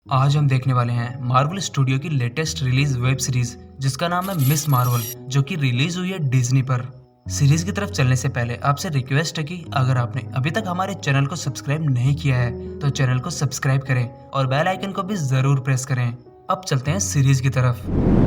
आज हम देखने वाले हैं मार्वल स्टूडियो की लेटेस्ट रिलीज वेब सीरीज जिसका नाम है मिस मार्वल, जो कि रिलीज हुई है डिज्नी पर। सीरीज की तरफ चलने से पहले आपसे रिक्वेस्ट है कि अगर आपने अभी तक हमारे चैनल को सब्सक्राइब नहीं किया है तो चैनल को सब्सक्राइब करें और बेल आइकन को भी जरूर प्रेस करें। अब चलते हैं सीरीज की तरफ।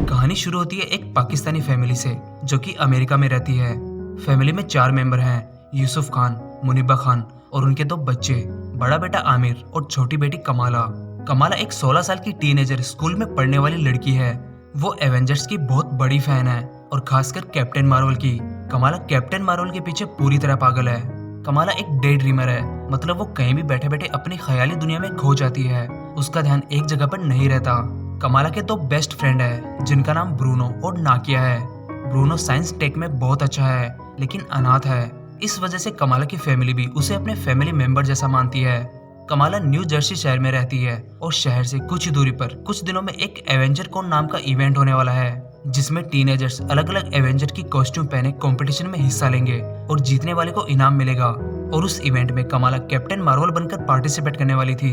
कहानी शुरू होती है एक पाकिस्तानी फैमिली से जो कि अमेरिका में रहती है। फैमिली में 4 मेंबर हैं, यूसुफ खान, मुनीबा खान और उनके 2 बच्चे, बड़ा बेटा आमिर और छोटी बेटी कमाला। कमाला एक 16 साल की टीनेजर स्कूल में पढ़ने वाली लड़की है। वो एवेंजर्स की बहुत बड़ी फैन है और खासकर कैप्टन मार्वल की। कमाला कैप्टन मार्वल के पीछे पूरी तरह पागल है। कमाला एक डे ड्रीमर है, मतलब वो कहीं भी बैठे बैठे अपनी ख्याली दुनिया में खो जाती है। उसका ध्यान एक जगह पर नहीं रहता। कमाला के 2 बेस्ट फ्रेंड है जिनका नाम ब्रूनो और नाकिया है। ब्रूनो साइंस टेक में बहुत अच्छा है लेकिन अनाथ है। इस वजह से कमाला की फैमिली भी उसे अपने फैमिली मेंबर जैसा मानती है। कमाला न्यू जर्सी शहर में रहती है और शहर से कुछ दूरी पर कुछ दिनों में एक एवेंजर कॉन नाम का इवेंट होने वाला है जिसमें टीनेजर्स अलग अलग एवेंजर की कॉस्ट्यूम पहने कंपटीशन में हिस्सा लेंगे और जीतने वाले को इनाम मिलेगा। और उस इवेंट में कमाला कैप्टन मार्वल बनकर पार्टिसिपेट करने वाली थी,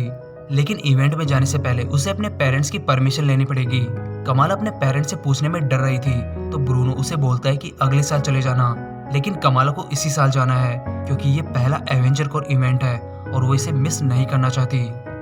लेकिन इवेंट में जाने से पहले उसे अपने पेरेंट्स की परमिशन लेनी पड़ेगी। कमाला अपने पेरेंट्स से पूछने में डर रही थी तो ब्रूनो उसे बोलता है कि अगले साल चले जाना, लेकिन कमाला को इसी साल जाना है क्योंकि ये पहला एवेंजर कॉन इवेंट है और वो इसे मिस नहीं करना चाहती।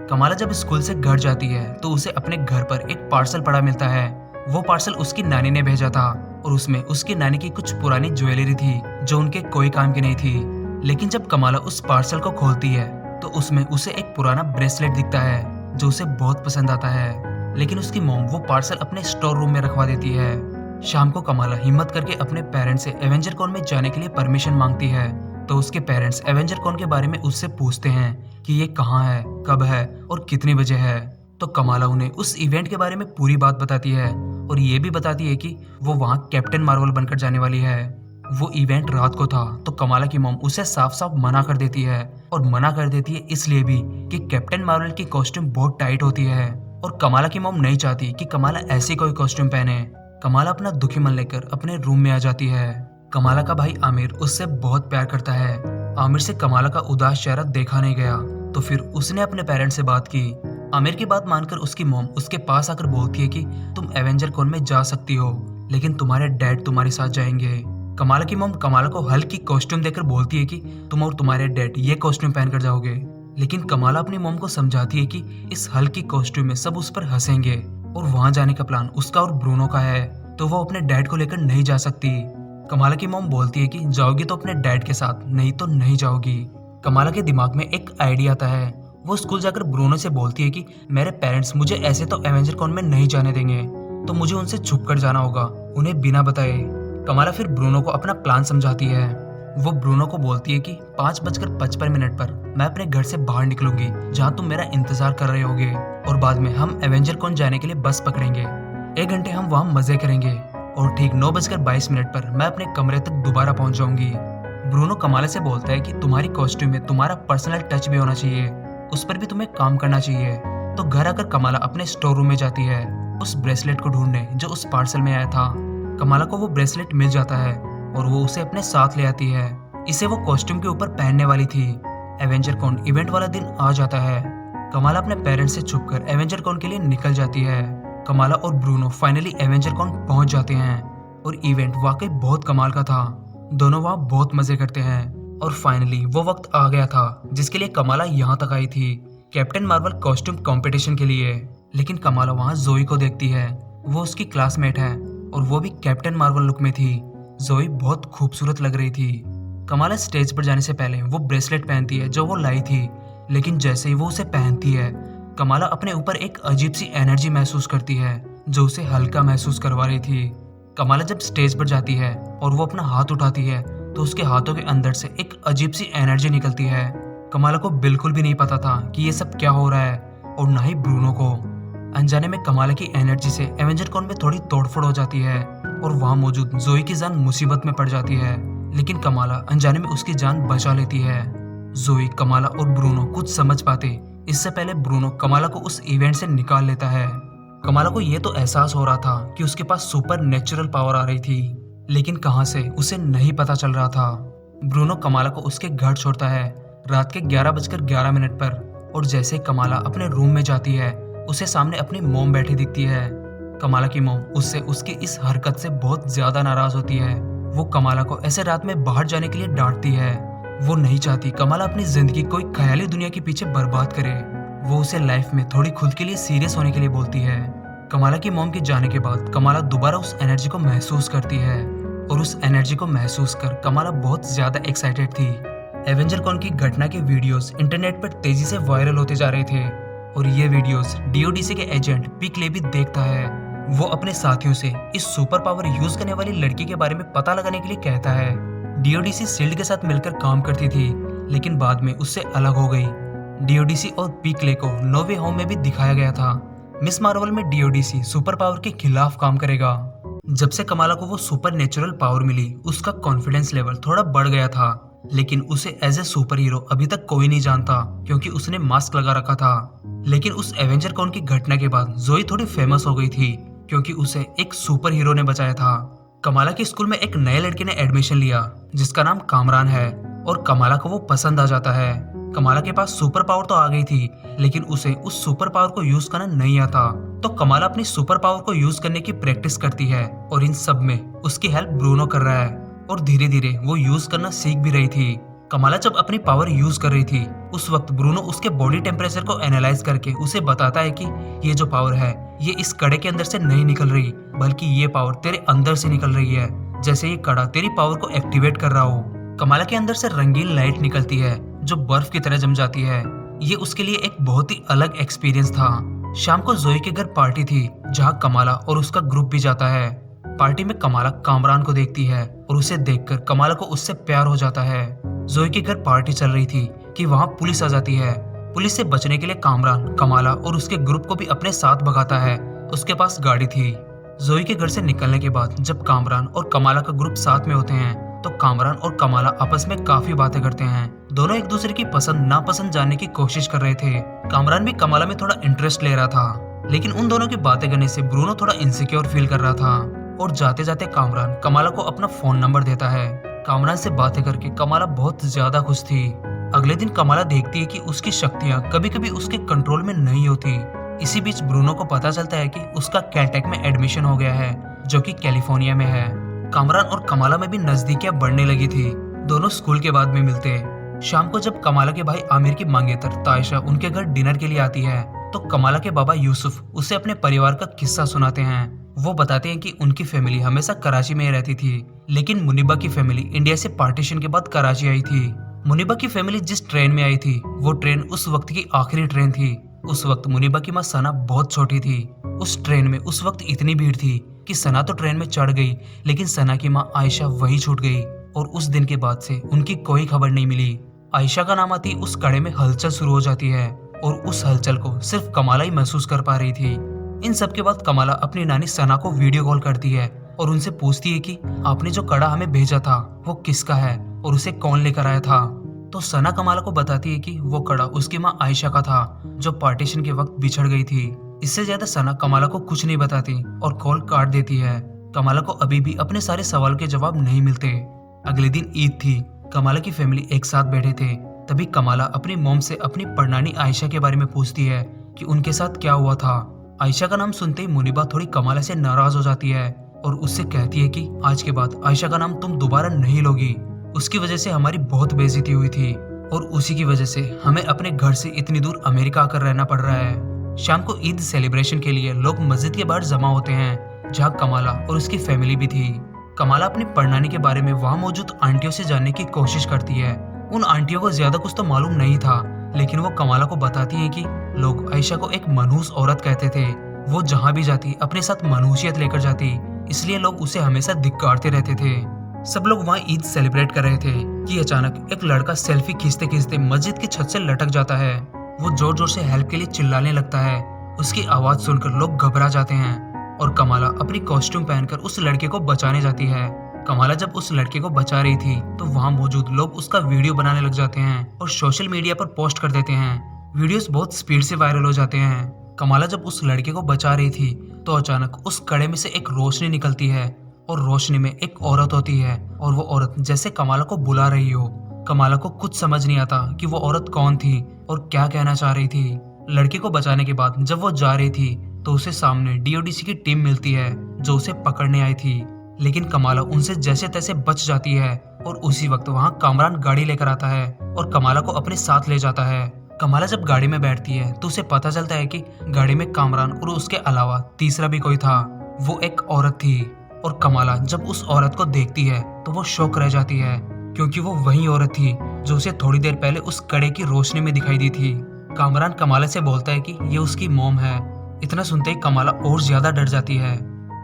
कमाला जब स्कूल से घर जाती है तो उसे अपने घर पर एक पार्सल पड़ा मिलता है। वो पार्सल उसकी नानी ने भेजा था और उसमें उसकी नानी की कुछ पुरानी ज्वेलरी थी जो उनके कोई काम की नहीं थी। लेकिन जब कमाला उस पार्सल को खोलती है तो उसमें उसे एक पुराना ब्रेसलेट दिखता है जो उसे बहुत पसंद आता है, लेकिन उसकी मॉम वो पार्सल अपने स्टोर रूम में रखवा देती है। शाम को कमाला हिम्मत करके अपने पेरेंट्स से एवेंजर कॉन में जाने के लिए परमिशन मांगती है तो उसके पेरेंट्स एवेंजर कॉन के बारे में उससे पूछते हैं कि ये कहाँ है, कब है और कितनी बजे है। तो कमाला उन्हें उस इवेंट के बारे में पूरी बात बताती है और ये भी बताती है कि वो वहाँ कैप्टन मार्वल बनकर जाने वाली है। वो इवेंट रात को था तो कमाला की मॉम उसे साफ साफ मना कर देती है, और मना कर देती है इसलिए भी कि कैप्टन मार्वल की कॉस्ट्यूम बहुत टाइट होती है और कमाला की मॉम नहीं चाहती कि कमाला ऐसी कोई कॉस्ट्यूम पहने। कमाला अपना दुखी मन लेकर अपने रूम में आ जाती है। कमाला का भाई आमिर उससे बहुत प्यार करता है। आमिर से कमाला का उदास चेहरा देखा नहीं गया तो फिर उसने अपने पेरेंट्स से बात की। आमिर की बात मानकर उसकी मॉम उसके पास आकर बोलती है कि तुम एवेंजर कॉन में जा सकती हो लेकिन तुम्हारे डैड तुम्हारे साथ जाएंगे। कमाला की मॉम कमाला को हल्की कॉस्ट्यूम देकर बोलती है कि तुम और तुम्हारे डैड ये कॉस्ट्यूम पहनकर जाओगे, लेकिन कमाला अपनी मॉम को समझाती है कि इस हल्की कॉस्ट्यूम में सब उस पर हंसेंगे और वहां जाने का प्लान उसका और ब्रूनो का है तो वो अपने डैड को लेकर नहीं जा सकती। कमाला की मॉम बोलती है कि जाओगी तो अपने डैड के साथ, नहीं तो नहीं जाओगी। कमाला के दिमाग में एक आइडिया आता है। वो स्कूल जाकर ब्रूनो से बोलती है कि मेरे पेरेंट्स मुझे ऐसे तो एवेंजर कॉन में नहीं जाने देंगे तो मुझे उनसे छुप कर जाना होगा, उन्हें बिना बताए। कमाला फिर ब्रूनो को अपना प्लान समझाती है। वो ब्रूनो को बोलती है कि 5:55 पर मैं अपने घर से बाहर निकलूंगी जहाँ तुम मेरा इंतजार कर रहे होगे और बाद में हम एवेंजर कॉन जाने के लिए बस पकड़ेंगे। 1 घंटे हम वहाँ मजे करेंगे और ठीक 9:22 पर मैं अपने कमरे तक दोबारा पहुंच जाऊंगी। ब्रूनो कमाला से बोलता है कि तुम्हारी कॉस्ट्यूम में तुम्हारा पर्सनल टच भी होना चाहिए, उस पर भी तुम्हें काम करना चाहिए। तो घर आकर कमाला अपने स्टोर रूम में जाती है उस ब्रेसलेट को ढूंढने जो उस पार्सल में आया था। कमाला को वो ब्रेसलेट मिल जाता है और वो उसे अपने साथ ले आती है। इसे वो कॉस्ट्यूम के ऊपर पहनने वाली थी। एवेंजर कॉन इवेंट वाला दिन आ जाता है। कमाला अपने पेरेंट्स से छुपकर एवेंजर कॉन के लिए निकल जाती है। कमाला और ब्रूनो फाइनली एवेंजर कॉन पहुंच जाते हैं और इवेंट वाकई बहुत कमाल का था। दोनों वहाँ बहुत मजे करते हैं और फाइनली वो वक्त आ गया था जिसके लिए कमाला यहाँ तक आई थी, कैप्टन मार्वल कॉस्ट्यूम कंपटीशन के लिए। लेकिन कमाला वहाँ जोई को देखती है। वो उसकी क्लासमेट है और वो भी कैप्टन मार्वल लुक में थी। जोई बहुत खूबसूरत लग रही थी। कमाला स्टेज पर जाने से पहले वो ब्रेसलेट पहनती है जो वो लाई थी, लेकिन जैसे ही वो उसे पहनती है कमाला अपने ऊपर एक अजीब सी एनर्जी महसूस करती है जो उसे हल्का महसूस करवा रही थी। कमाला जब स्टेज पर जाती है और वो अपना हाथ उठाती है तो उसके हाथों के अंदर से एक अजीब सी एनर्जी निकलती है। कमाला को बिल्कुल भी नहीं पता था कि ये सब क्या हो रहा है और ना ही ब्रूनो को। अनजाने में कमाला की एनर्जी से एवेंजर कॉन में थोड़ी तोड़फोड़ हो जाती है और वहाँ मौजूद जोई की जान मुसीबत में पड़ जाती है, लेकिन कमाला अनजाने में उसकी जान बचा लेती है। जोई, कमाला और ब्रूनो कुछ समझ पाते इससे पहले ब्रूनो कमाला को उस इवेंट से निकाल लेता है। कमाला को ये तो एहसास हो रहा था कि उसके पास सुपर नेचुरल पावर आ रही थी, लेकिन कहाँ से उसे नहीं पता चल रहा था। ब्रूनो कमाला को उसके घर छोड़ता है रात के 11:11 पर और जैसे कमाला अपने रूम में जाती है उसे सामने अपनी मॉम बैठी दिखती है। कमाला की मॉम उससे उसकी इस हरकत से बहुत ज्यादा नाराज होती है। वो कमाला को ऐसे रात में बाहर जाने के लिए डांटती है। वो नहीं चाहती कमाला अपनी जिंदगी कोई ख्याली दुनिया के पीछे बर्बाद करे। वो उसे लाइफ में थोड़ी खुद के लिए सीरियस होने के लिए बोलती है। कमाला की मॉम के जाने के बाद कमाला दोबारा उस एनर्जी को महसूस करती है और उस एनर्जी को महसूस कर कमाला बहुत ज्यादा एक्साइटेड थी। एवेंजर कॉन की घटना के वीडियोस इंटरनेट पर तेजी से वायरल होते जा रहे थे और ये वीडियोस डीओडीसी के एजेंट पिकले भी देखता है। वो अपने साथियों से इस सुपर पावर यूज करने वाली लड़की के बारे में पता लगाने के लिए कहता है। डीओडीसी शील्ड के साथ मिलकर काम करती थी लेकिन बाद में उससे अलग हो गई। डीओडीसी और पिकले को नो वे होम में भी दिखाया गया था। मिस मार्वल में डीओडीसी सुपर पावर के खिलाफ काम करेगा। जब से कमाला को वो सुपर नेचुरल पावर मिली उसका कॉन्फिडेंस लेवल थोड़ा बढ़ गया था, लेकिन उसे एज ए सुपर हीरो अभी तक कोई नहीं जानता क्योंकि उसने मास्क लगा रखा था। लेकिन उस एवेंजर कॉन की घटना के बाद जोई थोड़ी फेमस हो गई थी क्योंकि उसे एक सुपर हीरो ने बचाया था। कमाला के स्कूल में एक नए लड़के ने एडमिशन लिया जिसका नाम कामरान है और कमाला को वो पसंद आ जाता है। कमाला के पास सुपर पावर तो आ गई थी लेकिन उसे उस सुपर पावर को यूज करना नहीं आता, तो कमाला अपनी सुपर पावर को यूज करने की प्रैक्टिस करती है और इन सब में उसकी हेल्प ब्रूनो कर रहा है और धीरे धीरे वो यूज करना सीख भी रही थी। कमाला जब अपनी पावर यूज कर रही थी उस वक्त ब्रूनो उसके बॉडी टेम्परेचर को एनालाइज करके उसे बताता है कि ये जो पावर है ये इस कड़े के अंदर से नहीं निकल रही बल्कि ये पावर तेरे अंदर से निकल रही है, जैसे ये कड़ा तेरी पावर को एक्टिवेट कर रहा हो। कमाला के अंदर से रंगीन लाइट निकलती है जो बर्फ की तरह जम जाती है। ये उसके लिए एक बहुत ही अलग एक्सपीरियंस था। शाम को जोई के घर पार्टी थी जहाँ कमाला और उसका ग्रुप भी जाता है। पार्टी में कमाला कामरान को देखती है और उसे देखकर कमाला को उससे प्यार हो जाता है। जोई के घर पार्टी चल रही थी कि वहाँ पुलिस आ जाती है। पुलिस से बचने के लिए कामरान कमाला और उसके ग्रुप को भी अपने साथ भगाता है। उसके पास गाड़ी थी। जोई के घर से निकलने के बाद जब कामरान और कमाला का ग्रुप साथ में होते हैं तो कामरान और कमाला आपस में काफी बातें करते हैं। दोनों एक दूसरे की पसंद नापसंद जानने की कोशिश कर रहे थे। कामरान भी कमाला में थोड़ा इंटरेस्ट ले रहा था, लेकिन उन दोनों की बातें करने से ब्रूनो थोड़ा इनसिक्योर फील कर रहा था और जाते जाते कामरान कमाला को अपना फोन नंबर देता है। कामरान से बातें करके कमाला बहुत ज्यादा खुश थी। अगले दिन कमाला देखती है कि उसकी शक्तियां कभी कभी उसके कंट्रोल में नहीं होती। इसी बीच ब्रूनो को पता चलता है कि उसका कैलटेक में एडमिशन हो गया है जो कि कैलिफोर्निया में है। कामरान और कमाला में भी नजदीकियां बढ़ने लगी थी। दोनों स्कूल के बाद में मिलते। शाम को जब कमाला के भाई आमिर की मंगेतर तायशा उनके घर डिनर के लिए आती है तो कमाला के बाबा यूसुफ उसे अपने परिवार का किस्सा सुनाते हैं। वो बताते हैं कि उनकी फैमिली हमेशा कराची में रहती थी, लेकिन मुनीबा की फैमिली इंडिया से पार्टीशन के बाद कराची आई थी। मुनीबा की फैमिली जिस ट्रेन में आई थी वो ट्रेन उस वक्त की आखिरी ट्रेन थी। उस वक्त मुनीबा की माँ सना बहुत छोटी थी। उस ट्रेन में उस वक्त इतनी भीड़ थी कि सना तो ट्रेन में चढ़ गई लेकिन सना की माँ आयशा वही छूट गई और उस दिन के बाद से उनकी कोई खबर नहीं मिली। आयशा का नाम आती उस कड़े में हलचल शुरू हो जाती है और उस हलचल को सिर्फ कमाला ही महसूस कर पा रही थी। इन सब के बाद कमाला अपनी नानी सना को वीडियो कॉल करती है और उनसे पूछती है कि आपने जो कड़ा हमें भेजा था वो किसका है और उसे कौन लेकर आया था। तो सना कमाला को बताती है कि वो कड़ा उसकी माँ आयशा का था जो पार्टीशन के वक्त बिछड़ गई थी। इससे ज्यादा सना कमाला को कुछ नहीं बताती और कॉल काट देती है। कमाला को अभी भी अपने सारे सवाल के जवाब नहीं मिलते। अगले दिन ईद थी। कमाला की फैमिली एक साथ बैठे थे। तभी कमाला अपनी मॉम से अपनी परनानी आयशा के बारे में पूछती है कि उनके साथ क्या हुआ था। आयशा का नाम सुनते ही मुनीबा थोड़ी कमाला से नाराज हो जाती है और उससे कहती है कि आज के बाद आयशा का नाम तुम दोबारा नहीं लोगी। उसकी वजह से हमारी बहुत बेइज्जती हुई थी और उसी की वजह से हमें अपने घर से इतनी दूर अमेरिका आकर रहना पड़ रहा है। शाम को ईद सेलिब्रेशन के लिए लोग मस्जिद के बाहर जमा होते हैं जहाँ कमाला और उसकी फैमिली भी थी। कमाला अपनी परनानी के बारे में वहाँ मौजूद आंटियों से जानने की कोशिश करती है। उन आंटियों को ज्यादा कुछ तो मालूम नहीं था, लेकिन वो कमाला को बताती है कि लोग आयशा को एक मनहूस औरत कहते थे। वो जहाँ भी जाती अपने साथ मनहूसियत लेकर जाती, इसलिए लोग उसे हमेशा धिक्कारते रहते थे। सब लोग वहाँ ईद सेलिब्रेट कर रहे थे कि अचानक एक लड़का सेल्फी खींचते खींचते मस्जिद की छत से लटक जाता है। वो जोर जोर से हेल्प के लिए चिल्लाने लगता है। उसकी आवाज सुनकर लोग घबरा जाते हैं और कमाला अपनी कॉस्ट्यूम पहनकर उस लड़के को बचाने जाती है। कमाला जब उस लड़के को बचा रही थी तो वहाँ मौजूद लोग उसका वीडियो बनाने लग जाते हैं और सोशल मीडिया पर पोस्ट कर देते हैं। वीडियोस बहुत स्पीड से वायरल हो जाते हैं। कमाला जब उस लड़के को बचा रही थी तो अचानक उस कड़े में से एक रोशनी निकलती है और रोशनी में एक औरत होती है और वो औरत जैसे कमाला को बुला रही हो। कमाला को कुछ समझ नहीं आता कि वो औरत कौन थी और क्या कहना चाह रही थी, लड़की को बचाने के बाद जब वो जा रही थी तो उसे सामने डीओडीसी की टीम मिलती है जो उसे पकड़ने आई थी। लेकिन कमाला उनसे जैसे तैसे बच जाती है और उसी वक्त वहाँ कामरान गाड़ी लेकर आता है और कमाला को अपने साथ ले जाता है। कमाला जब गाड़ी में बैठती है तो उसे पता चलता है कि गाड़ी में कामरान और उसके अलावा तीसरा भी कोई था। वो एक औरत थी और कमाला जब उस औरत को देखती है तो वो शॉक रह जाती है क्योंकि वो वही औरत थी जो उसे थोड़ी देर पहले उस कड़े की रोशनी में दिखाई दी थी। कामरान कमाला से बोलता है कि ये उसकी मॉम है। इतना सुनते ही कमाला और ज्यादा डर जाती है।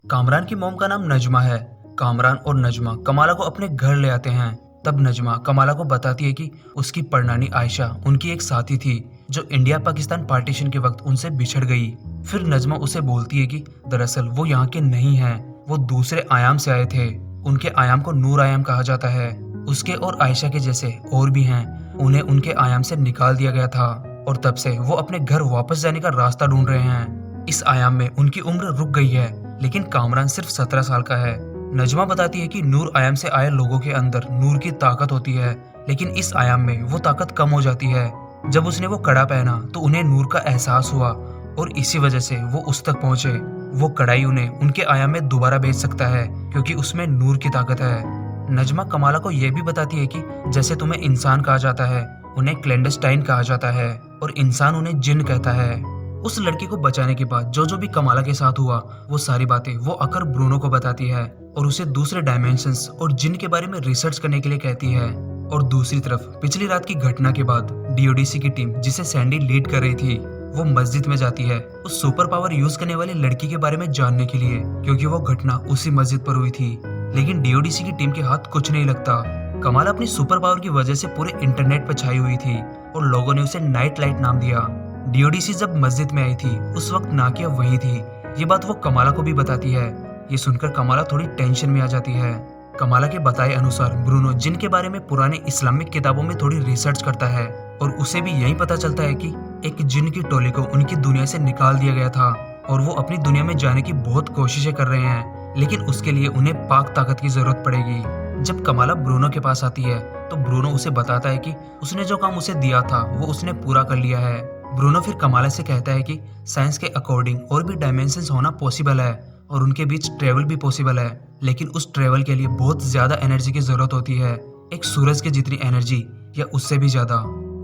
कामरान की मॉम का नाम नजमा है। कामरान और नजमा कमाला को अपने घर ले आते हैं। तब नजमा कमाला को बताती है कि उसकी परनानी आयशा उनकी एक साथी थी जो इंडिया पाकिस्तान पार्टीशन के वक्त उनसे बिछड़ गई। फिर नजमा उसे बोलती है कि दरअसल वो यहाँ के नहीं हैं, वो दूसरे आयाम से आए थे। उनके आयाम को नूर आयाम कहा जाता है। उसके और आयशा के जैसे और भी हैं, उन्हें उनके आयाम से निकाल दिया गया था और तब से वो अपने घर वापस जाने का रास्ता ढूंढ रहे हैं। इस आयाम में उनकी उम्र रुक गई है लेकिन कामरान सिर्फ 17 साल का है। नजमा बताती है कि नूर आयाम से आए लोगों के अंदर नूर की ताकत होती है लेकिन इस आयाम में वो ताकत कम हो जाती है। जब उसने वो कड़ा पहना तो उन्हें नूर का एहसास हुआ और इसी वजह से वो उस तक पहुंचे। वो कड़ाई उन्हें उनके आयाम में दोबारा भेज सकता है क्योंकि उसमें नूर की ताकत है। नजमा कमाला को यह भी बताती है कि जैसे तुम्हें इंसान कहा जाता है उन्हें क्लैंडस्टाइन कहा जाता है और इंसान उन्हें जिन कहता है। उस लड़की को बचाने के बाद जो भी कमाला के साथ हुआ वो सारी बातें वो आकर ब्रूनो को बताती है और उसे दूसरे डायमेंशंस और जिन के बारे में रिसर्च करने के लिए कहती है। और दूसरी तरफ पिछली रात की घटना के बाद डीओडीसी की टीम जिसे सैंडी लीड कर रही थी वो मस्जिद में जाती है उस सुपर पावर यूज करने वाली लड़की के बारे में जानने के लिए क्योंकि वो घटना उसी मस्जिद पर हुई थी। लेकिन डीओडीसी की टीम के हाथ कुछ नहीं लगता। कमाला अपनी सुपर पावर की वजह से पूरे इंटरनेट पर छाई हुई थी और लोगों ने उसे नाइट लाइट नाम दिया। डीओडीसी जब मस्जिद में आई थी उस वक्त नाकिया वही थी। ये बात वो कमाला को भी बताती है। ये सुनकर कमाला थोड़ी टेंशन में आ जाती है। कमाला के बताए अनुसार ब्रूनो जिन के बारे में पुराने इस्लामिक किताबों में थोड़ी रिसर्च करता है और उसे भी यही पता चलता है कि एक जिन की टोली को उनकी दुनिया से निकाल दिया गया था और वो अपनी दुनिया में जाने की बहुत कोशिशें कर रहे हैं लेकिन उसके लिए उन्हें पाक ताकत की जरूरत पड़ेगी। जब कमाला ब्रूनो के पास आती है तो ब्रूनो उसे बताता है कि उसने जो काम उसे दिया था वो उसने पूरा कर लिया है। ब्रूनो फिर कमाला से कहता है कि साइंस के अकॉर्डिंग और भी डायमेंशंस होना पॉसिबल है और उनके बीच ट्रेवल भी पॉसिबल है लेकिन उस ट्रेवल के लिए बहुत ज्यादा एनर्जी की जरूरत होती है, एक सूरज की जितनी एनर्जी या उससे भी ज्यादा।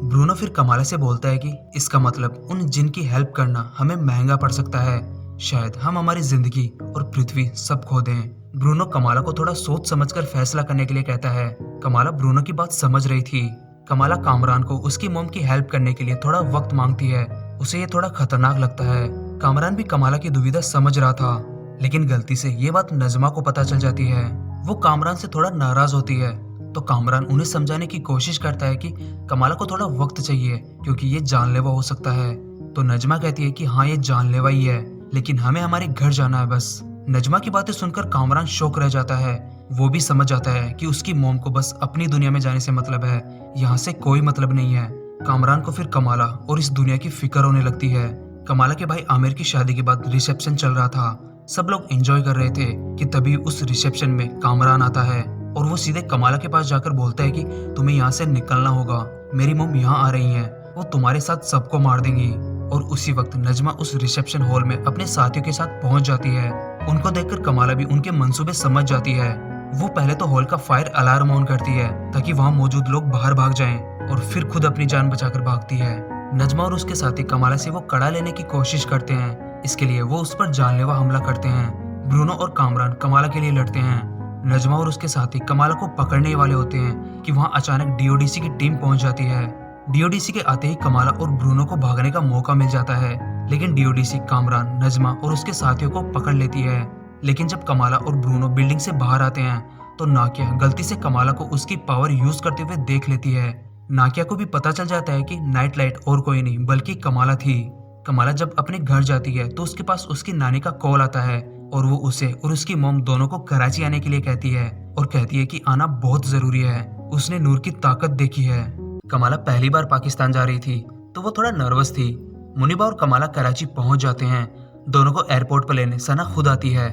ब्रूनो फिर कमाला से बोलता है कि इसका मतलब उन जिन की हेल्प करना हमें महंगा पड़ सकता है, शायद हम हमारी जिंदगी और पृथ्वी सब खो दें। ब्रूनो कमाला को थोड़ा सोच समझकर फैसला करने के लिए कहता है। कमाला ब्रूनो की बात समझ रही थी। कमाला कामरान को उसकी मॉम की हेल्प करने के लिए थोड़ा वक्त मांगती है। उसे ये थोड़ा खतरनाक लगता है। कामरान भी कमाला की दुविधा समझ रहा था लेकिन गलती से ये बात नजमा को पता चल जाती है। वो कामरान से थोड़ा नाराज होती है तो कामरान उन्हें समझाने की कोशिश करता है कि कमाला को थोड़ा वक्त चाहिए क्योंकि ये जानलेवा हो सकता है। तो नजमा कहती है कि हाँ ये जानलेवा ही है लेकिन हमें हमारे घर जाना है बस। नजमा की बातें सुनकर कामरान शौक रह जाता है। वो भी समझ जाता है कि उसकी मॉम को बस अपनी दुनिया में जाने से मतलब है, यहाँ से कोई मतलब नहीं है। कामरान को फिर कमाला और इस दुनिया की फिक्र होने लगती है। कमाला के भाई आमिर की शादी के बाद रिसेप्शन चल रहा था। सब लोग एंजॉय कर रहे थे कि तभी उस रिसेप्शन में कामरान आता है और वो सीधे कमाला के पास जाकर बोलता है कि तुम्हें यहाँ से निकलना होगा, मेरी मॉम यहाँ आ रही है, वो तुम्हारे साथ सबको मार देंगी। और उसी वक्त नजमा उस रिसेप्शन हॉल में अपने साथियों के साथ पहुंच जाती है। उनको देखकर कमाला भी उनके मंसूबे समझ जाती है। वो पहले तो हॉल का फायर अलार्म ऑन करती है ताकि वहाँ मौजूद लोग बाहर भाग जाएं और फिर खुद अपनी जान बचाकर भागती है। नजमा और उसके साथी कमाला से वो कड़ा लेने की कोशिश करते हैं। इसके लिए वो उस पर जानलेवा हमला करते हैं। ब्रूनो और कामरान कमाला के लिए लड़ते हैं। नजमा और उसके साथी कमाला को पकड़ने वाले होते हैं कि वहाँ अचानक डीओडीसी की टीम पहुंच जाती है। डीओडीसी के आते ही कमाला और ब्रूनो को भागने का मौका मिल जाता है लेकिन डीओडीसी कामरान, नजमा और उसके साथियों को पकड़ लेती है। लेकिन जब कमाला और ब्रूनो बिल्डिंग से बाहर आते हैं तो नाकिया गलती से कमाला को उसकी पावर यूज करते हुए देख लेती है। नाकिया को भी पता चल जाता है कि नाइट लाइट और कोई नहीं बल्कि कमाला थी। कमाला जब अपने घर जाती है तो उसके पास उसकी नानी का कॉल आता है और वो उसे और उसकी मॉम दोनों को कराची आने के लिए कहती है और कहती है कि आना बहुत जरूरी है, उसने नूर की ताकत देखी है। कमाला पहली बार पाकिस्तान जा रही थी तो वो थोड़ा नर्वस थी। मुनीबा और कमाला कराची पहुंच जाते हैं। दोनों को एयरपोर्ट पर लेने सना खुद आती है।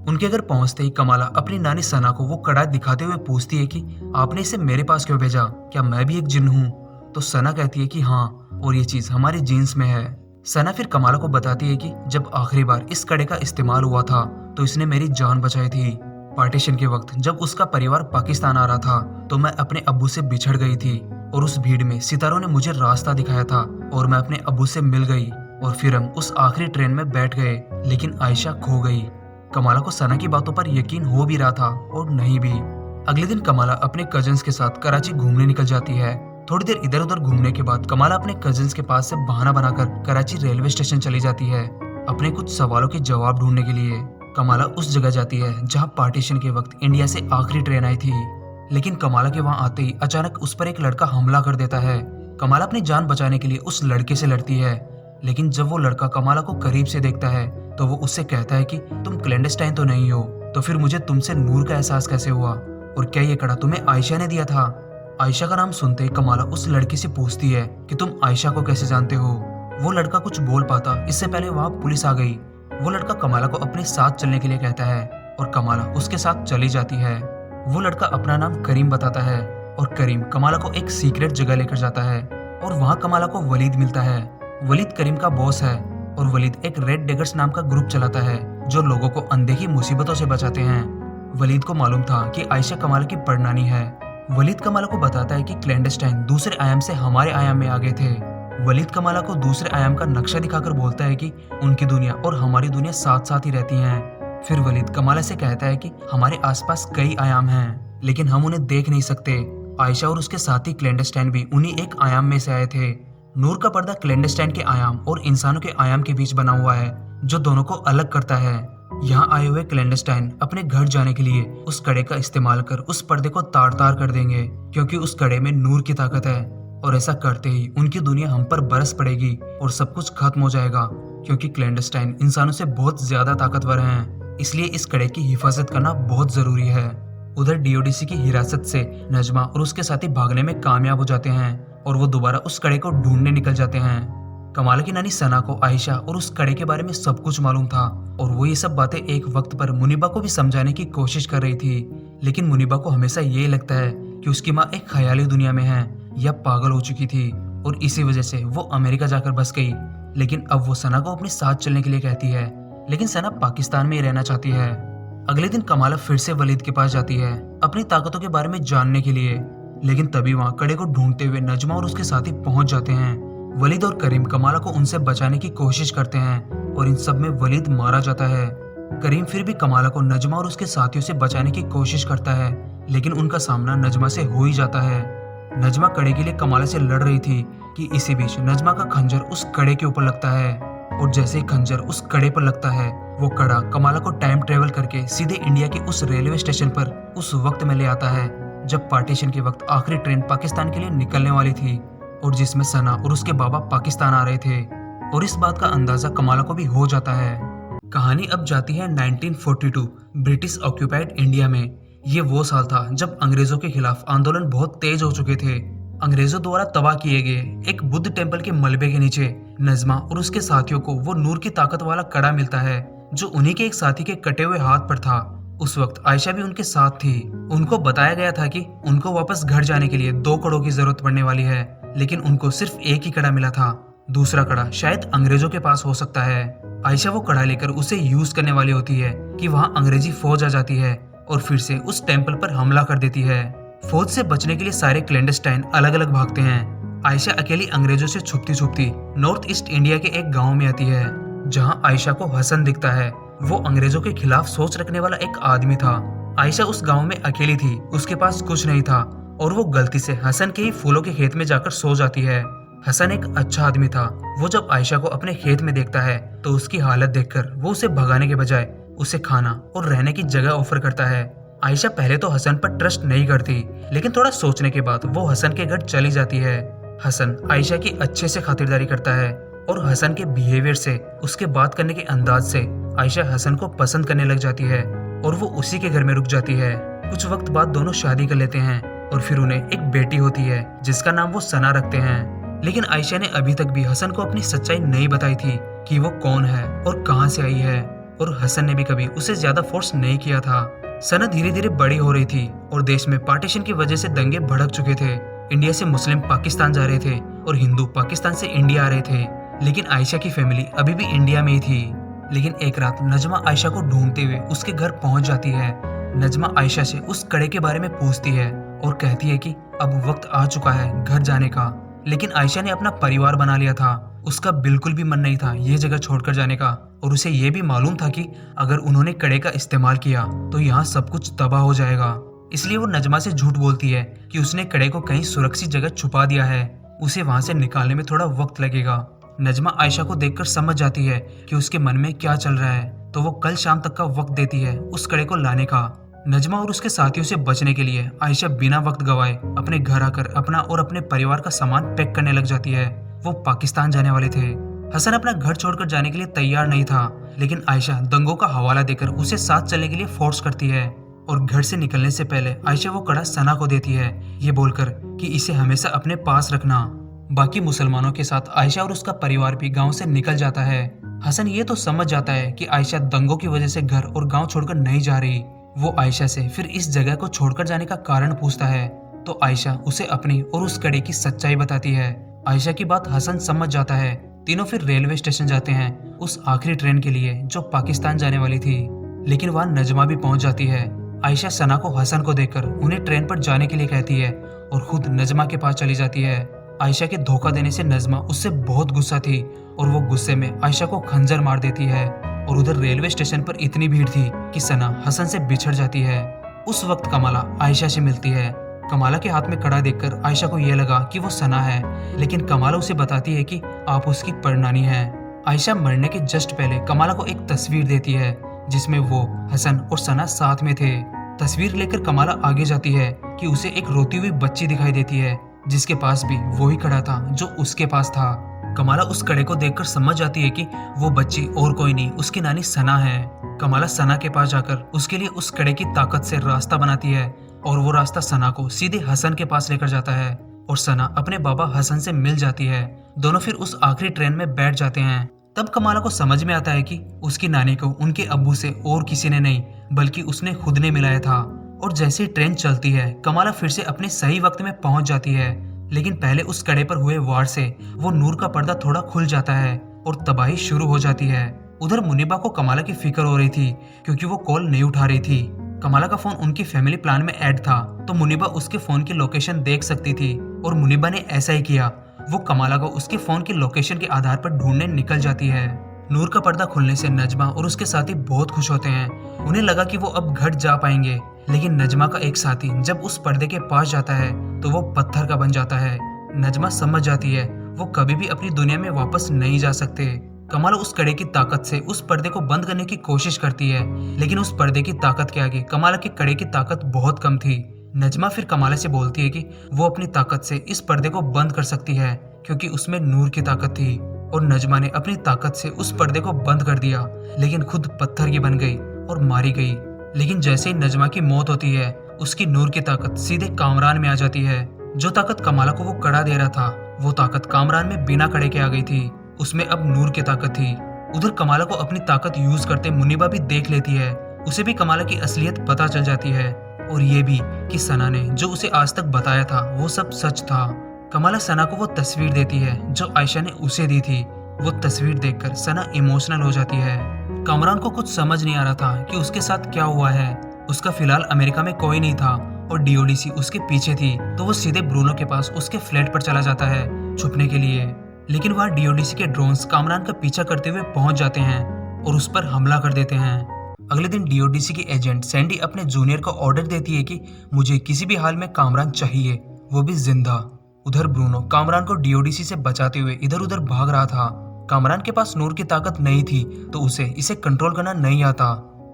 उनके घर पहुंचते ही कमाला अपनी नानी सना को वो कड़ा दिखाते हुए पूछती है कि आपने इसे मेरे पास क्यों भेजा, क्या मैं भी एक जिन हूँ? तो सना कहती है कि हाँ और ये चीज हमारी जीन्स में है। सना फिर कमाला को बताती है कि जब आखिरी बार इस कड़े का इस्तेमाल हुआ था तो इसने मेरी जान बचाई थी। पार्टीशन के वक्त जब उसका परिवार पाकिस्तान आ रहा था तो मैं अपने अब्बू से बिछड़ गई थी और उस भीड़ में सितारों ने मुझे रास्ता दिखाया था और मैं अपने अब्बू से मिल गई और फिर हम उस आखिरी ट्रेन में बैठ गए, लेकिन आयशा खो गई। कमाला को सना की बातों पर यकीन हो भी रहा था और नहीं भी। अगले दिन कमाला अपने कजिन्स के साथ कराची घूमने निकल जाती है। थोड़ी देर इधर उधर घूमने के बाद कमाला अपने कजिन्स के पास से बहाना बनाकर कराची रेलवे स्टेशन चली जाती है अपने कुछ सवालों के जवाब ढूंढने के लिए। कमाला उस जगह जाती है जहां पार्टीशन के वक्त इंडिया से आखिरी ट्रेन आई थी, लेकिन कमाला के वहां आते ही अचानक उस पर एक लड़का हमला कर देता है। कमाला अपनी जान बचाने के लिए उस लड़के से लड़ती है, लेकिन जब वो लड़का कमाला को करीब से देखता है तो वो उससे कहता है कि तुम क्लैंडस्टाइन तो नहीं हो, तो फिर मुझे तुमसे नूर का एहसास कैसे हुआ और क्या ये कड़ा तुम्हें आयशा ने दिया था? आयशा का नाम सुनते ही कमाला उस लड़की से पूछती है कि तुम आयशा को कैसे जानते हो। वो लड़का कुछ बोल पाता इससे पहले वहां पुलिस आ गई। वो लड़का कमाला को अपने साथ चलने के लिए कहता है और कमाला उसके साथ चली जाती है। वो लड़का अपना नाम करीम बताता है और करीम कमाला को एक सीक्रेट जगह लेकर जाता है और वहाँ कमाला को वलीद मिलता है। वलीद करीम का बॉस है और वलीद एक रेड डेगर्स नाम का ग्रुप चलाता है जो लोगों को अनदेखी मुसीबतों से बचाते हैं। वलीद को मालूम था कि आयशा कमाला की परनानी है। वलीद कमाला को बताता है कि क्लैंडस्टाइन दूसरे आयाम से हमारे आयाम में आ गए थे। वलीद कमाला को दूसरे आयाम का नक्शा दिखाकर बोलता है कि उनकी दुनिया और हमारी दुनिया साथ साथ ही रहती हैं। फिर वलीद कमाला से कहता है कि हमारे आसपास कई आयाम हैं, लेकिन हम उन्हें देख नहीं सकते। आयशा और उसके साथी क्लैंडस्टाइन भी उन्हीं एक आयाम में से आए थे। नूर का पर्दा क्लैंडस्टाइन के आयाम और इंसानों के आयाम के बीच बना हुआ है जो दोनों को अलग करता है। यहाँ आए हुए क्लैंडस्टाइन अपने घर जाने के लिए उस कड़े का इस्तेमाल कर उस पर्दे को तार तार कर देंगे, क्योंकि उस कड़े में नूर की ताकत है और ऐसा करते ही उनकी दुनिया हम पर बरस पड़ेगी और सब कुछ खत्म हो जाएगा, क्योंकि क्लैंडस्टाइन इंसानों से बहुत ज्यादा ताकतवर हैं। इसलिए इस कड़े की हिफाजत करना बहुत जरूरी है। उधर डीओडीसी की हिरासत से नजमा और उसके साथी भागने में कामयाब हो जाते हैं और वो दोबारा उस कड़े को ढूंढने निकल जाते हैं। कमाल की नानी सना को आयशा और उस कड़े के बारे में सब कुछ मालूम था और वो ये सब बातें एक वक्त पर मुनीबा को भी समझाने की कोशिश कर रही थी, लेकिन मुनीबा को हमेशा ये लगता है कि उसकी माँ एक ख्याली दुनिया में है या पागल हो चुकी थी और इसी वजह से वो अमेरिका जाकर बस गई। लेकिन अब वो सना को अपने साथ चलने के लिए कहती है, लेकिन सना पाकिस्तान में ही रहना चाहती है। अगले दिन कमाला फिर से वलीद के पास जाती है अपनी ताकतों के बारे में जानने के लिए, लेकिन तभी वहाँ कड़े को ढूंढते हुए नजमा और उसके साथी पहुंच जाते हैं। वलीद और करीम कमाला को उनसे बचाने की कोशिश करते हैं और इन सब में वलीद मारा जाता है। करीम फिर भी कमाला को नजमा और उसके साथियों से बचाने की कोशिश करता है, लेकिन उनका सामना नजमा से हो ही जाता है। नजमा कड़े के लिए कमाला से लड़ रही थी कि इसी बीच नजमा का खंजर उस कड़े के ऊपर लगता है और जैसे ही खंजर उस कड़े पर लगता है वो कड़ा कमाला को टाइम ट्रेवल करके सीधे इंडिया के उस रेलवे स्टेशन पर उस वक्त में ले आता है जब पार्टीशन के वक्त आखिरी ट्रेन पाकिस्तान के लिए निकलने वाली थी और जिसमें सना और उसके बाबा पाकिस्तान आ रहे थे, और इस बात का अंदाजा कमाला को भी हो जाता है। कहानी अब जाती है 1942 ब्रिटिश ऑक्यूपाइड इंडिया में। ये वो साल था जब अंग्रेजों के खिलाफ आंदोलन बहुत तेज हो चुके थे। अंग्रेजों द्वारा तबाह किए गए एक बुद्ध टेम्पल के मलबे के नीचे नजमा और उसके साथियों को वो नूर की ताकत वाला कड़ा मिलता है जो उन्हीं के एक साथी के कटे हुए हाथ पर था। उस वक्त आयशा भी उनके साथ थी। उनको बताया गया था कि उनको वापस घर जाने के लिए 2 कड़ों की जरूरत पड़ने वाली है, लेकिन उनको सिर्फ एक ही कड़ा मिला था। दूसरा कड़ा शायद अंग्रेजों के पास हो सकता है। आयशा वो कड़ा लेकर उसे यूज करने वाली होती है कि वहाँ अंग्रेजी फौज आ जाती है और फिर से उस टेम्पल पर हमला कर देती है। फौज से बचने के लिए सारे क्लैंडस्टाइन अलग अलग भागते हैं। आयशा अकेली अंग्रेजों से छुपती छुपती नॉर्थ ईस्ट इंडिया के एक गाँव में आती है जहाँ आयशा को हसन दिखता है। वो अंग्रेजों के खिलाफ सोच रखने वाला एक आदमी था। आयशा उस गांव में अकेली थी, उसके पास कुछ नहीं था और वो गलती से हसन के ही फूलों के खेत में जाकर सो जाती है। हसन एक अच्छा आदमी था। वो जब आयशा को अपने खेत में देखता है तो उसकी हालत देखकर वो उसे भगाने के बजाय उसे खाना और रहने की जगह ऑफर करता है। आयशा पहले तो हसन पर ट्रस्ट नहीं करती, लेकिन थोड़ा सोचने के बाद वो हसन के घर चली जाती है। हसन आयशा की अच्छे से खातिरदारी करता है और हसन के बिहेवियर से, उसके बात करने के अंदाज से आयशा हसन को पसंद करने लग जाती है और वो उसी के घर में रुक जाती है। कुछ वक्त बाद दोनों शादी कर लेते हैं और फिर उन्हें एक बेटी होती है जिसका नाम वो सना रखते हैं। लेकिन आयशा ने अभी तक भी हसन को अपनी सच्चाई नहीं बताई थी कि वो कौन है और कहां से आई है, और हसन ने भी कभी उसे ज्यादा फोर्स नहीं किया था। सना धीरे धीरे बड़ी हो रही थी और देश में पार्टीशन की वजह से दंगे भड़क चुके थे। इंडिया से मुस्लिम पाकिस्तान जा रहे थे और हिंदू पाकिस्तान से इंडिया आ रहे थे। लेकिन आयशा की फैमिली अभी भी इंडिया में ही थी। लेकिन एक रात नजमा आयशा को ढूंढते हुए उसके घर पहुंच जाती है। नजमा आयशा से उस कड़े के बारे में पूछती है और कहती है कि अब वक्त आ चुका है घर जाने का। लेकिन आयशा ने अपना परिवार बना लिया था, उसका बिल्कुल भी मन नहीं था ये जगह छोड़कर जाने का। और उसे ये भी मालूम था कि अगर उन्होंने कड़े का इस्तेमाल किया तो यहाँ सब कुछ तबाह हो जाएगा। इसलिए वो नजमा से झूठ बोलती है कि उसने कड़े को कहीं सुरक्षित जगह छुपा दिया है, उसे वहां से निकालने में थोड़ा वक्त लगेगा। नजमा आयशा को देखकर समझ जाती है कि उसके मन में क्या चल रहा है, तो वो कल शाम तक का वक्त देती है उस कड़े को लाने का। नजमा और उसके साथियों से बचने के लिए आयशा बिना वक्त गवाए अपने घर आकर अपना और अपने परिवार का सामान पैक करने लग जाती है। वो पाकिस्तान जाने वाले थे। हसन अपना घर छोड़कर जाने के लिए तैयार नहीं था, लेकिन आयशा दंगों का हवाला देकर उसे साथ चलने के लिए फोर्स करती है। और घर से निकलने से पहले आयशा वो कड़ा सना को देती है, ये बोलकर कि इसे हमेशा अपने पास रखना। बाकी मुसलमानों के साथ आयशा और उसका परिवार भी गांव से निकल जाता है। हसन ये तो समझ जाता है कि आयशा दंगों की वजह से घर और गांव छोड़कर नहीं जा रही। वो आयशा से फिर इस जगह को छोड़कर जाने का कारण पूछता है, तो आयशा उसे अपनी और उस कड़े की सच्चाई बताती है। आयशा की बात हसन समझ जाता है। तीनों फिर रेलवे स्टेशन जाते हैं उस आखिरी ट्रेन के लिए जो पाकिस्तान जाने वाली थी। लेकिन वहां नजमा भी पहुंच जाती है। आयशा सना को हसन को देखकर उन्हें ट्रेन पर जाने के लिए कहती है और खुद नजमा के पास चली जाती है। आयशा के धोखा देने से नजमा उससे बहुत गुस्सा थी और वो गुस्से में आयशा को खंजर मार देती है। और उधर रेलवे स्टेशन पर इतनी भीड़ थी कि सना हसन से बिछड़ जाती है। उस वक्त कमाला आयशा से मिलती है। कमाला के हाथ में कड़ा देखकर आयशा को यह लगा कि वो सना है, लेकिन कमाला उसे बताती है कि आप उसकी परनानी है। आयशा मरने के जस्ट पहले कमाला को एक तस्वीर देती है जिसमें वो हसन और सना साथ में थे। तस्वीर लेकर कमाला आगे जाती है कि उसे एक रोती हुई बच्ची दिखाई देती है जिसके पास भी वही कड़ा था जो उसके पास था। कमाला उस कड़े को देखकर समझ जाती है कि वो बच्ची और कोई नहीं उसकी नानी सना है। कमाला सना के पास जाकर उसके लिए उस कड़े की ताकत से रास्ता बनाती है और वो रास्ता सना को सीधे हसन के पास लेकर जाता है और सना अपने बाबा हसन से मिल जाती है। दोनों फिर उस आखिरी ट्रेन में बैठ जाते हैं। तब कमाला को समझ में आता है कि उसकी नानी को उनके अब्बू से और किसी ने नहीं बल्कि उसने खुद ने मिलाया था। और जैसे ही ट्रेन चलती है कमाला फिर से अपने सही वक्त में पहुंच जाती है। लेकिन पहले उस कड़े पर हुए वार से वो नूर का पर्दा थोड़ा खुल जाता है और तबाही शुरू हो जाती है। उधर मुनीबा को कमाला की फिक्र हो रही थी क्योंकि वो कॉल नहीं उठा रही थी। कमाला का फोन उनकी फैमिली प्लान में ऐड था तो मुनीबा उसके फोन की लोकेशन देख सकती थी और मुनीबा ने ऐसा ही किया। वो कमाला को उसके फोन की लोकेशन के आधार पर ढूंढने निकल जाती है। नूर का पर्दा खुलने से नजमा और उसके साथी बहुत खुश होते हैं। उन्हें लगा कि वो अब घर जा पाएंगे, लेकिन नजमा का एक साथी जब उस पर्दे के पास जाता है तो वो पत्थर का बन जाता है। नजमा समझ जाती है वो कभी भी अपनी दुनिया में वापस नहीं जा सकते। कमाला उस कड़े की ताकत से उस पर्दे को बंद करने की कोशिश करती है, लेकिन उस पर्दे की ताकत के आगे कमाला के कड़े की ताकत बहुत कम थी। नजमा फिर कमाला से बोलती है कि वो अपनी ताकत से इस पर्दे को बंद कर सकती है क्योंकि उसमें नूर की ताकत थी। और नजमा ने अपनी ताकत से उस पर्दे को बंद कर दिया, लेकिन खुद पत्थर की बन गई और मारी गई। लेकिन जैसे ही नजमा की मौत होती है उसकी नूर की ताकत सीधे कामरान में आ जाती है। जो ताकत कमाला को वो कड़ा दे रहा था वो ताकत कामरान में बिना कड़े के आ गई थी। उसमें अब नूर की ताकत थी। उधर कमाला को अपनी ताकत यूज करते मुनीबा भी देख लेती है। उसे भी कमाला की असलियत पता चल जाती है और ये भी कि सना ने जो उसे आज तक बताया था वो सब सच था। कमाला सना को वो तस्वीर देती है जो आयशा ने उसे दी थी। वो तस्वीर देखकर सना इमोशनल हो जाती है। कामरान को कुछ समझ नहीं आ रहा था कि उसके साथ क्या हुआ है। उसका फिलहाल अमेरिका में कोई नहीं था और डीओडीसी उसके पीछे थी, तो वो सीधे ब्रूनो के पास उसके फ्लैट पर चला जाता है छुपने के लिए। लेकिन वहाँ डीओडीसी के ड्रोन्स कामरान का पीछा करते हुए पहुंच जाते हैं और उस पर हमला कर देते हैं। अगले दिन डीओडीसी की एजेंट सैंडी अपने जूनियर को ऑर्डर देती है कि मुझे किसी भी हाल में कामरान चाहिए, वो भी जिंदा। उधर ब्रूनो कामरान को डीओडीसी से बचाते हुए इधर उधर भाग रहा था। कामरान के पास नूर की ताकत नहीं थी तो उसे इसे कंट्रोल करना नहीं आता।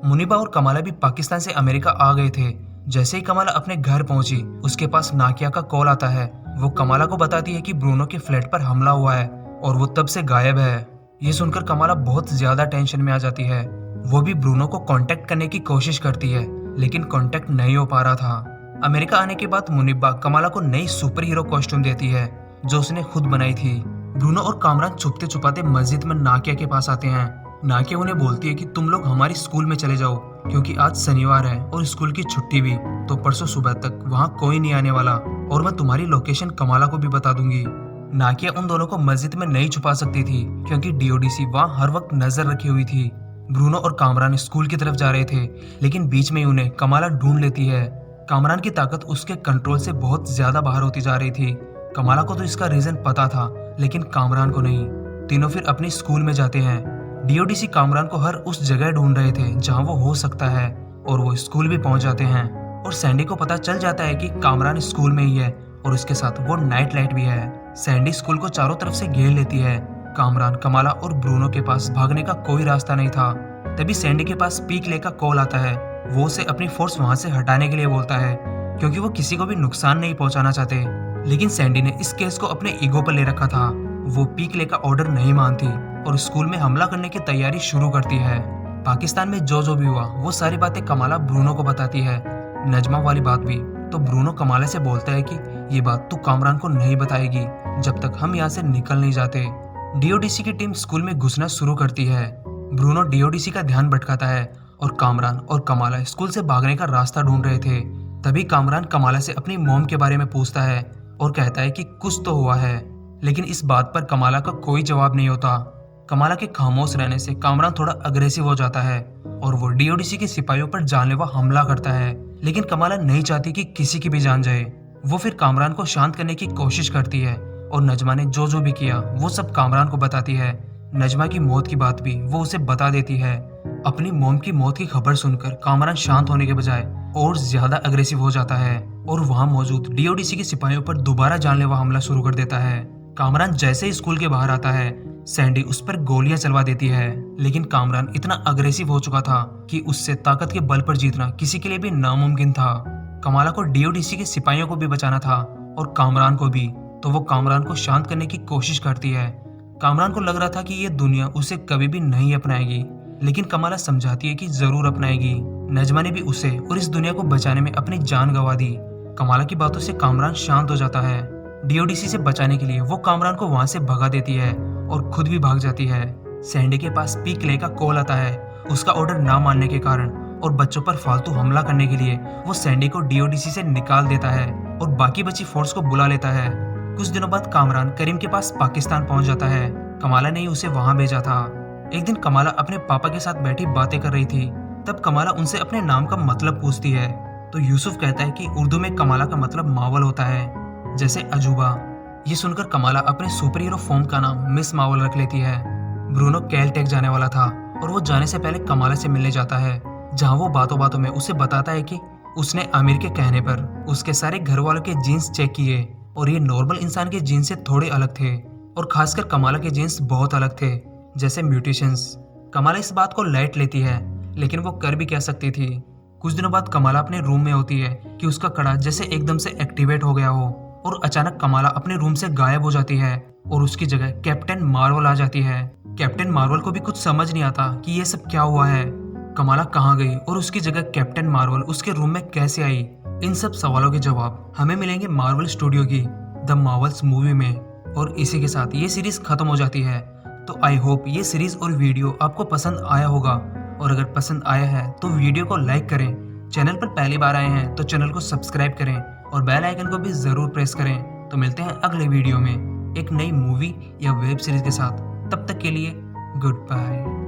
मुनीबा और कमाला भी पाकिस्तान से अमेरिका आ गए थे। जैसे ही कमाला अपने घर पहुंची उसके पास नाकिया का कॉल आता है। वो कमाला को बताती है कि ब्रूनो के फ्लैट पर हमला हुआ है और वो तब से गायब है। ये सुनकर कमाला बहुत ज्यादा टेंशन में आ जाती है। वो भी ब्रूनो को कांटेक्ट करने की कोशिश करती है, लेकिन कांटेक्ट नहीं हो पा रहा था। अमेरिका आने के बाद मुनीबा कमाला को नई सुपर हीरो कॉस्ट्यूम देती है जो उसने खुद बनाई थी। ब्रूनो और कामरान छुपते छुपाते मस्जिद में नाकिया के पास आते हैं। नाकिया उन्हें बोलती है कि तुम लोग हमारी स्कूल में चले जाओ क्योंकि आज शनिवार है और स्कूल की छुट्टी भी, तो परसों सुबह तक वहाँ कोई नहीं आने वाला और मैं तुम्हारी लोकेशन कमाला को भी बता दूंगी। नाकिया उन दोनों को मस्जिद में नहीं छुपा सकती थी क्योंकि डीओडीसी वहाँ हर वक्त नजर रखी हुई थी। ब्रूनो और कामरान स्कूल की तरफ जा रहे थे, लेकिन बीच में ही उन्हें कमाला ढूंढ लेती है। कामरान की ताकत उसके कंट्रोल से बहुत ज्यादा बाहर होती जा रही थी। कमाला को तो इसका रीजन पता था, लेकिन कामरान को नहीं। तीनों फिर अपनी स्कूल में जाते हैं। डीओडीसी कामरान को हर उस जगह ढूंढ रहे थे जहां वो हो सकता है, और वो स्कूल भी पहुंच जाते हैं। और सैंडी को पता चल जाता है कि कामरान स्कूल में ही है और उसके साथ वो नाइट लाइट भी है। सैंडी स्कूल को चारों तरफ से घेर लेती है। कामरान, कमाला और ब्रूनो के पास भागने का कोई रास्ता नहीं था। तभी सैंडी के पास पीक ले का कॉल आता है। वो उसे अपनी फोर्स वहां से हटाने के लिए बोलता है क्योंकि वो किसी को भी नुकसान नहीं पहुंचाना चाहते। लेकिन सैंडी ने इस केस को अपने ईगो पर ले रखा था। वो पीक ले का ऑर्डर नहीं मानती और स्कूल में हमला करने की तैयारी शुरू करती है। पाकिस्तान में जो भी हुआ वो सारी बातें कमाला ब्रूनो को बताती है, नजमा वाली बात भी। तो ब्रूनो कमाला से बोलता है कि ये बात तू कामरान को नहीं बताएगी जब तक हम यहाँ से निकल नहीं जाते। डीओडीसी की टीम स्कूल में घुसना शुरू करती है। ब्रूनो डीओडीसी का ध्यान भटकाता है और कामरान और कमाला स्कूल से भागने का रास्ता ढूंढ रहे थे। तभी कामरान कमाला से अपनी मॉम के बारे में पूछता है और कहता है कि कुछ तो हुआ है, लेकिन इस बात पर कमाला का कोई जवाब नहीं होता। कमाला के खामोश रहने से कामरान थोड़ा अग्रेसिव हो जाता है और वो डीओडीसी के सिपाहियों पर जानलेवा हमला करता है। लेकिन कमाला नहीं चाहती कि किसी की भी जान जाए। वो फिर कामरान को शांत करने की कोशिश करती है और नजमा ने जो भी किया वो सब कामरान को बताती है। नजमा की मौत की बात भी वो उसे बता देती है। अपनी मॉम की मौत की खबर सुनकर कामरान शांत होने के बजाय और ज्यादा अग्रेसिव हो जाता है और वहां मौजूद डीओडीसी के सिपाहियों पर दोबारा जानलेवा हमला शुरू कर देता है। कामरान जैसे ही स्कूल के बाहर आता है, सैंडी उस पर गोलियां चलवा देती है। लेकिन कामरान इतना अग्रेसिव हो चुका था कि उससे ताकत के बल पर जीतना किसी के लिए भी नामुमकिन था। कमाला को डीओडीसी के सिपाहियों को भी बचाना था और कामरान को भी, तो वो कामरान को शांत करने की कोशिश करती है। कामरान को लग रहा था कि ये दुनिया उसे कभी भी नहीं अपनाएगी, लेकिन कमाला समझाती है कि जरूर अपनाएगी। नजमा ने भी उसे और इस दुनिया को बचाने में अपनी जान गंवा दी। कमाला की बातों से कामरान शांत हो जाता है। डीओडीसी से बचाने के लिए वो कामरान को वहां से भगा देती है और खुद भी भाग जाती है। सैंडी के पास पीक ले का कॉल आता है। उसका ऑर्डर ना मानने के कारण और बच्चों पर फालतू हमला करने के लिए वो सैंडी को डीओडीसी से निकाल देता है और बाकी बची फोर्स को बुला लेता है। कुछ दिनों बाद कामरान करीम के पास पाकिस्तान पहुंच जाता है। कमाला ने ही उसे वहां भेजा था। एक दिन कमाला अपने पापा के साथ बैठी बातें कर रही थी। तब कमाला उनसे अपने नाम का मतलब पूछती है तो यूसुफ कहता है कि उर्दू में कमाला का मतलब मावल होता है, जैसे अजूबा। ये सुनकर कमाला अपने सुपर हीरो फॉर्म का नाम मिस मावल रख लेती है। ब्रूनो कैलटेक जाने वाला था और वो जाने से पहले कमाला से मिलने जाता है, जहाँ वो बातों बातों में उसे बताता है कि उसने आमिर के कहने पर उसके सारे घर वालों के जीन्स चेक किए और ये नॉर्मल इंसान के जीन्स से थोड़े अलग थे और खासकर कमाला के जीन्स बहुत अलग थे, जैसे म्यूटेशंस। कमाला इस बात को लाइट लेती है, लेकिन वो कर भी क्या सकती थी। कुछ दिनों बाद कमाला अपने रूम में होती है कि उसका कड़ा जैसे एकदम से एक्टिवेट हो गया हो और अचानक कमाला अपने रूम से गायब हो जाती है और उसकी जगह कैप्टन मार्वल आ जाती है। कैप्टन मार्वल को भी कुछ समझ नहीं आता कि ये सब क्या हुआ है, कमाला कहाँ गई और उसकी जगह कैप्टन मार्वल उसके रूम में कैसे आई। इन सब सवालों के जवाब हमें मिलेंगे मार्वल स्टूडियो की द मार्वल्स मूवी में। और इसी के साथ ये सीरीज खत्म हो जाती है। तो आई होप ये सीरीज और वीडियो आपको पसंद आया होगा, और अगर पसंद आया है तो वीडियो को लाइक करें। चैनल पर पहली बार आए हैं तो चैनल को सब्सक्राइब करें और बेल आइकन को भी जरूर प्रेस करें। तो मिलते हैं अगले वीडियो में एक नई मूवी या वेब सीरीज के साथ। तब तक के लिए गुड बाय।